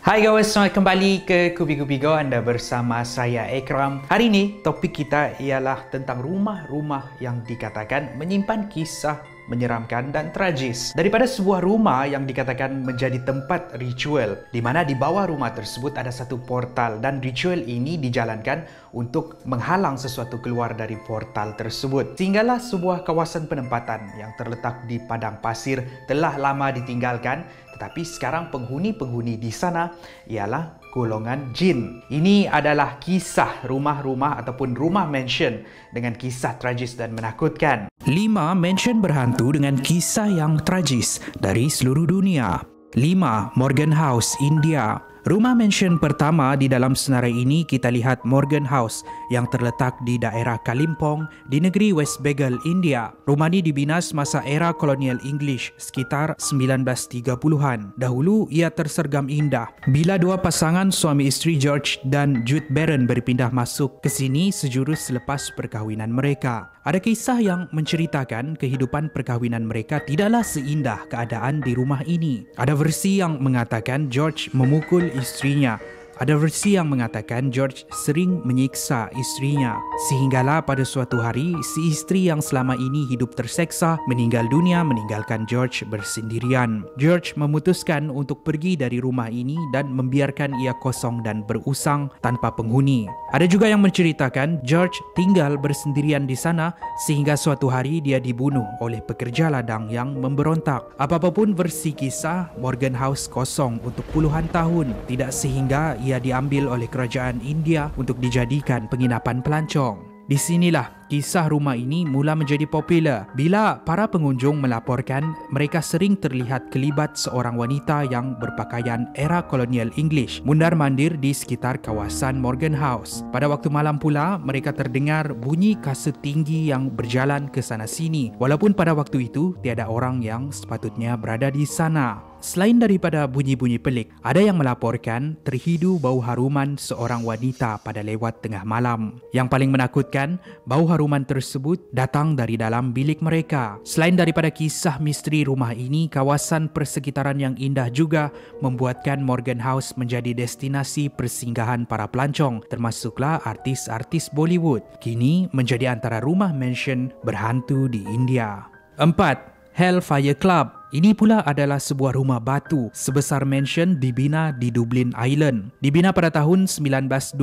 Hai guys, selamat kembali ke Kubi-Kubi Go. Anda bersama saya Ekram. Hari ini topik kita ialah tentang rumah-rumah yang dikatakan menyimpan kisah menyeramkan dan tragis. Daripada sebuah rumah yang dikatakan menjadi tempat ritual, di mana di bawah rumah tersebut ada satu portal dan ritual ini dijalankan untuk menghalang sesuatu keluar dari portal tersebut. Sehinggalah sebuah kawasan penempatan yang terletak di padang pasir telah lama ditinggalkan, tetapi sekarang penghuni-penghuni di sana ialah golongan jin. Ini adalah kisah rumah-rumah ataupun rumah mansion dengan kisah tragis dan menakutkan. 5 mansion berhantu dengan kisah yang tragis dari seluruh dunia. 5. Morgan House, India. Rumah mansion pertama di dalam senarai ini kita lihat Morgan House yang terletak di daerah Kalimpong di negeri West Bengal, India. Rumah ini dibina semasa era kolonial English sekitar 1930-an. Dahulu ia tersergam indah bila dua pasangan suami isteri George dan Jude Barron berpindah masuk ke sini sejurus selepas perkahwinan mereka. Ada kisah yang menceritakan kehidupan perkahwinan mereka tidaklah seindah keadaan di rumah ini. Ada versi yang mengatakan George memukul istrinya. Ada versi yang mengatakan George sering menyiksa istrinya. Sehinggalah pada suatu hari, si istri yang selama ini hidup terseksa meninggal dunia meninggalkan George bersendirian. George memutuskan untuk pergi dari rumah ini dan membiarkan ia kosong dan berusang tanpa penghuni. Ada juga yang menceritakan George tinggal bersendirian di sana sehingga suatu hari dia dibunuh oleh pekerja ladang yang memberontak. Apapun versi kisah, Morgan House kosong untuk puluhan tahun, tidak sehingga ia diambil oleh kerajaan India untuk dijadikan penginapan pelancong. Di sinilah kisah rumah ini mula menjadi popular bila para pengunjung melaporkan mereka sering terlihat kelibat seorang wanita yang berpakaian era kolonial English mundar-mandir di sekitar kawasan Morgan House. Pada waktu malam pula mereka terdengar bunyi kaset tinggi yang berjalan ke sana sini walaupun pada waktu itu tiada orang yang sepatutnya berada di sana. Selain daripada bunyi-bunyi pelik, ada yang melaporkan terhidu bau haruman seorang wanita pada lewat tengah malam. Yang paling menakutkan, bau haruman tersebut datang dari dalam bilik mereka. Selain daripada kisah misteri rumah ini, kawasan persekitaran yang indah juga membuatkan Morgan House menjadi destinasi persinggahan para pelancong, termasuklah artis-artis Bollywood. Kini menjadi antara rumah mansion berhantu di India. 4. Hellfire Club. Ini pula adalah sebuah rumah batu sebesar mansion dibina di Dublin Island. Dibina pada tahun 1925,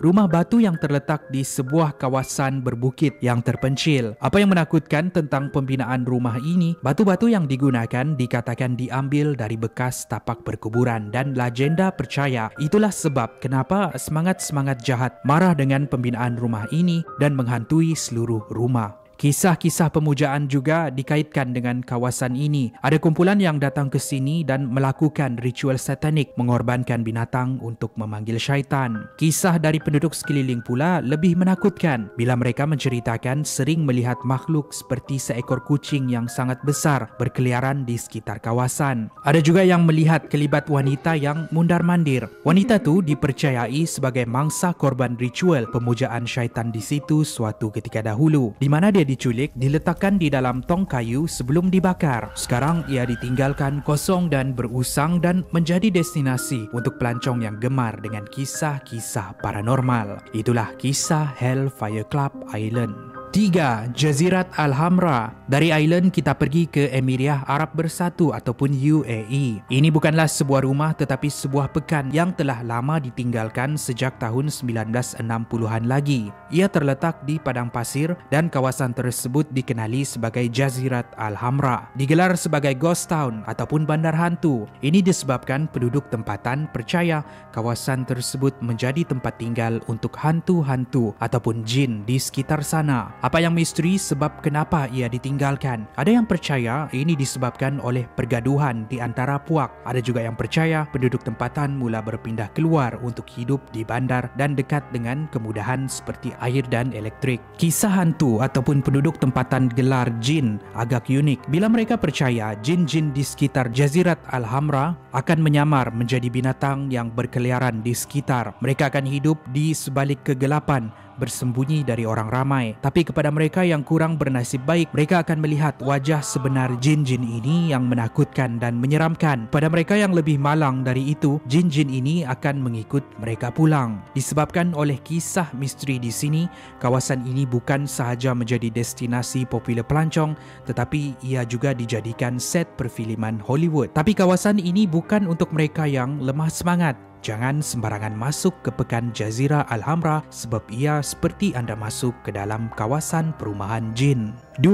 rumah batu yang terletak di sebuah kawasan berbukit yang terpencil. Apa yang menakutkan tentang pembinaan rumah ini, batu-batu yang digunakan dikatakan diambil dari bekas tapak perkuburan dan legenda percaya itulah sebab kenapa semangat-semangat jahat marah dengan pembinaan rumah ini dan menghantui seluruh rumah. Kisah-kisah pemujaan juga dikaitkan dengan kawasan ini. Ada kumpulan yang datang ke sini dan melakukan ritual satanik mengorbankan binatang untuk memanggil syaitan. Kisah dari penduduk sekeliling pula lebih menakutkan bila mereka menceritakan sering melihat makhluk seperti seekor kucing yang sangat besar berkeliaran di sekitar kawasan. Ada juga yang melihat kelibat wanita yang mundar-mandir. Wanita tu dipercayai sebagai mangsa korban ritual pemujaan syaitan di situ suatu ketika dahulu, di mana dia diculik, diletakkan di dalam tong kayu sebelum dibakar. Sekarang ia ditinggalkan kosong dan berusang dan menjadi destinasi untuk pelancong yang gemar dengan kisah-kisah paranormal. Itulah kisah Hellfire Club Island. 3. Jazirat Al-Hamra. Dari island kita pergi ke Emiria Arab Bersatu ataupun UAE. Ini bukanlah sebuah rumah tetapi sebuah pekan yang telah lama ditinggalkan sejak tahun 1960-an lagi. Ia terletak di padang pasir dan kawasan tersebut dikenali sebagai Jazirat Al-Hamra. Digelar sebagai ghost town ataupun bandar hantu. Ini disebabkan penduduk tempatan percaya kawasan tersebut menjadi tempat tinggal untuk hantu-hantu ataupun jin di sekitar sana. Apa yang misteri sebab kenapa ia ditinggalkan? Ada yang percaya ini disebabkan oleh pergaduhan di antara puak. Ada juga yang percaya penduduk tempatan mula berpindah keluar untuk hidup di bandar dan dekat dengan kemudahan seperti air dan elektrik. Kisah hantu ataupun penduduk tempatan gelar jin agak unik bila mereka percaya jin-jin di sekitar Jazirat Al-Hamra akan menyamar menjadi binatang yang berkeliaran di sekitar. Mereka akan hidup di sebalik kegelapan bersembunyi dari orang ramai. Tapi kepada mereka yang kurang bernasib baik, mereka akan melihat wajah sebenar jin-jin ini yang menakutkan dan menyeramkan. Pada mereka yang lebih malang dari itu, jin-jin ini akan mengikut mereka pulang. Disebabkan oleh kisah misteri di sini, kawasan ini bukan sahaja menjadi destinasi popular pelancong, tetapi ia juga dijadikan set perfilman Hollywood. Tapi kawasan ini bukan untuk mereka yang lemah semangat. Jangan sembarangan masuk ke pekan Jazirah Alhamra sebab ia seperti anda masuk ke dalam kawasan perumahan jin. 2.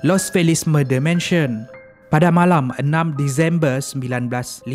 Los Feliz Murder Mansion. Pada malam 6 Disember 1959,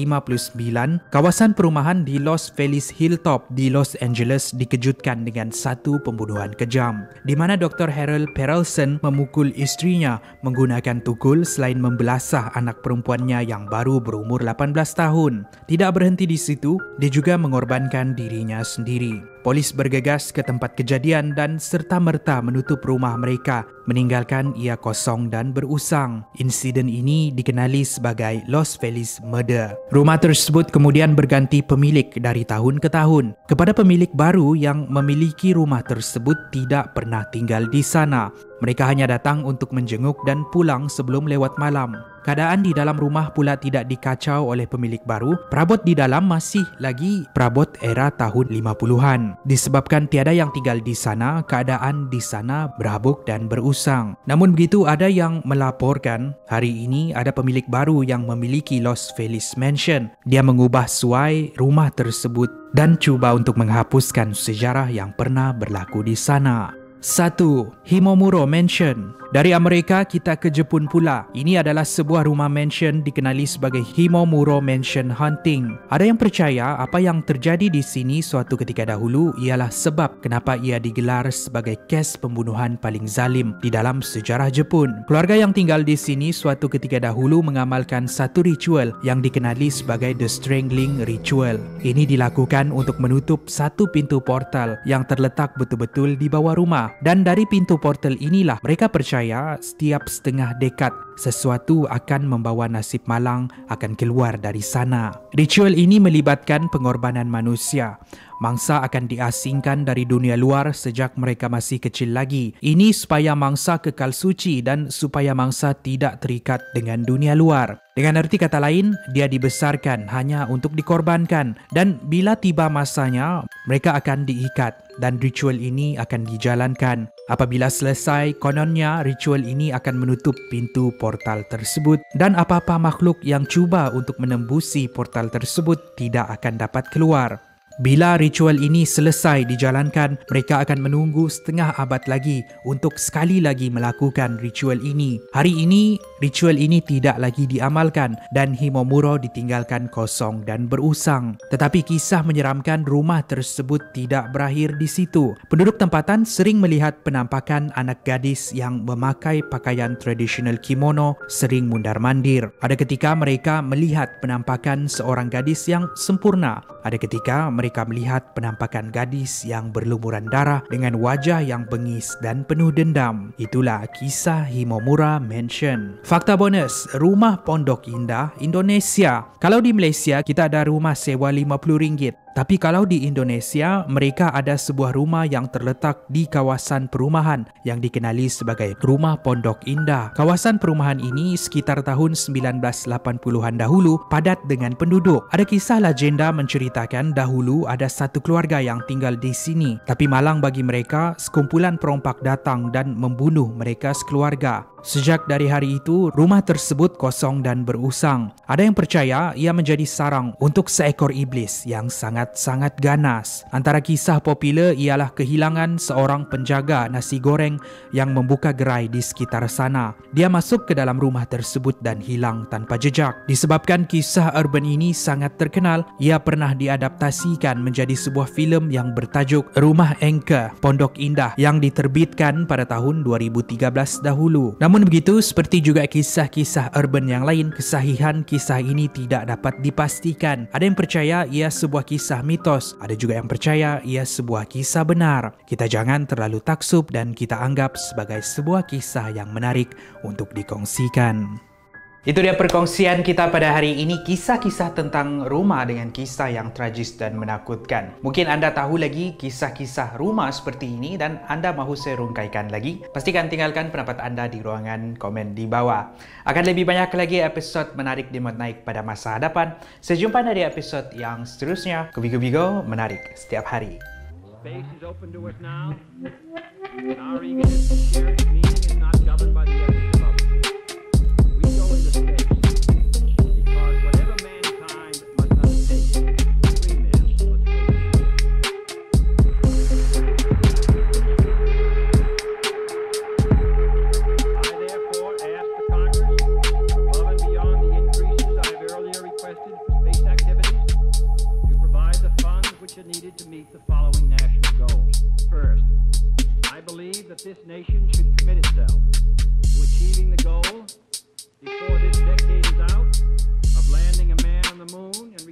kawasan perumahan di Los Feliz Hilltop di Los Angeles dikejutkan dengan satu pembunuhan kejam, di mana Dr. Harold Perelson memukul istrinya menggunakan tukul selain membelasah anak perempuannya yang baru berumur 18 tahun. Tidak berhenti di situ, dia juga mengorbankan dirinya sendiri. Polis bergegas ke tempat kejadian dan serta-merta menutup rumah mereka, meninggalkan ia kosong dan berusang. Insiden ini dikenali sebagai Los Feliz Murder. Rumah tersebut kemudian berganti pemilik dari tahun ke tahun. Kepada pemilik baru yang memiliki rumah tersebut tidak pernah tinggal di sana. Mereka hanya datang untuk menjenguk dan pulang sebelum lewat malam. Keadaan di dalam rumah pula tidak dikacau oleh pemilik baru. Perabot di dalam masih lagi perabot era tahun 50-an. Disebabkan tiada yang tinggal di sana, keadaan di sana berhabuk dan berusang. Namun begitu, ada yang melaporkan hari ini ada pemilik baru yang memiliki Los Feliz Mansion. Dia mengubah suai rumah tersebut dan cuba untuk menghapuskan sejarah yang pernah berlaku di sana. 1. Himomuro Mansion. Dari Amerika kita ke Jepun pula. Ini adalah sebuah rumah mansion dikenali sebagai Himomuro Mansion Haunting. Ada yang percaya apa yang terjadi di sini suatu ketika dahulu ialah sebab kenapa ia digelar sebagai kes pembunuhan paling zalim di dalam sejarah Jepun. Keluarga yang tinggal di sini suatu ketika dahulu mengamalkan satu ritual yang dikenali sebagai The Strangling Ritual. Ini dilakukan untuk menutup satu pintu portal yang terletak betul-betul di bawah rumah. Dan dari pintu portal inilah mereka percaya setiap setengah dekad sesuatu akan membawa nasib malang akan keluar dari sana. Ritual ini melibatkan pengorbanan manusia. Mangsa akan diasingkan dari dunia luar sejak mereka masih kecil lagi. Ini supaya mangsa kekal suci dan supaya mangsa tidak terikat dengan dunia luar. Dengan arti kata lain, dia dibesarkan hanya untuk dikorbankan dan bila tiba masanya, mereka akan diikat dan ritual ini akan dijalankan. Apabila selesai, kononnya ritual ini akan menutup pintu portal tersebut dan apa-apa makhluk yang cuba untuk menembusi portal tersebut tidak akan dapat keluar. Bila ritual ini selesai dijalankan, mereka akan menunggu setengah abad lagi untuk sekali lagi melakukan ritual ini. Hari ini, ritual ini tidak lagi diamalkan dan Himomuro ditinggalkan kosong dan berusang. Tetapi kisah menyeramkan rumah tersebut tidak berakhir di situ. Penduduk tempatan sering melihat penampakan anak gadis yang memakai pakaian tradisional kimono sering mundar-mandir. Ada ketika mereka melihat penampakan seorang gadis yang sempurna. Ada ketika mereka melihat penampakan gadis yang berlumuran darah dengan wajah yang bengis dan penuh dendam. Itulah kisah Himomuro Mansion. Fakta bonus, rumah Pondok Indah, Indonesia. Kalau di Malaysia kita ada rumah sewa RM50. Tapi kalau di Indonesia, mereka ada sebuah rumah yang terletak di kawasan perumahan yang dikenali sebagai Rumah Pondok Indah. Kawasan perumahan ini sekitar tahun 1980-an dahulu padat dengan penduduk. Ada kisah legenda menceritakan dahulu ada satu keluarga yang tinggal di sini. Tapi malang bagi mereka, sekumpulan perompak datang dan membunuh mereka sekeluarga. Sejak dari hari itu, rumah tersebut kosong dan berusang. Ada yang percaya ia menjadi sarang untuk seekor iblis yang sangat-sangat ganas. Antara kisah popular ialah kehilangan seorang penjaga nasi goreng yang membuka gerai di sekitar sana. Dia masuk ke dalam rumah tersebut dan hilang tanpa jejak. Disebabkan kisah urban ini sangat terkenal, ia pernah diadaptasikan menjadi sebuah filem yang bertajuk Rumah Angker Pondok Indah yang diterbitkan pada tahun 2013 dahulu. Namun begitu, seperti juga kisah-kisah urban yang lain, kesahihan kisah ini tidak dapat dipastikan. Ada yang percaya ia sebuah kisah mitos, ada juga yang percaya ia sebuah kisah benar. Kita jangan terlalu taksub dan kita anggap sebagai sebuah kisah yang menarik untuk dikongsikan. Itu dia perkongsian kita pada hari ini, kisah-kisah tentang rumah dengan kisah yang tragis dan menakutkan. Mungkin anda tahu lagi kisah-kisah rumah seperti ini dan anda mahu saya rungkaikan lagi. Pastikan tinggalkan pendapat anda di ruangan komen di bawah. Akan lebih banyak lagi episod menarik di Mod Naik pada masa hadapan. Sejumpa dari episod yang seterusnya. Kubigo-bigo menarik setiap hari. Space is open to us now, and our eagerness to share its meaning is not governed by the efforts of others. We go into space because whatever mankind must undertake, we men must go to space. I therefore ask the Congress, above and beyond the increases I have earlier requested for space activities, to provide the funds which are needed to meet the following national goals. First, I believe that this nation should commit itself to achieving the goal before this decade is out of landing a man on the moon and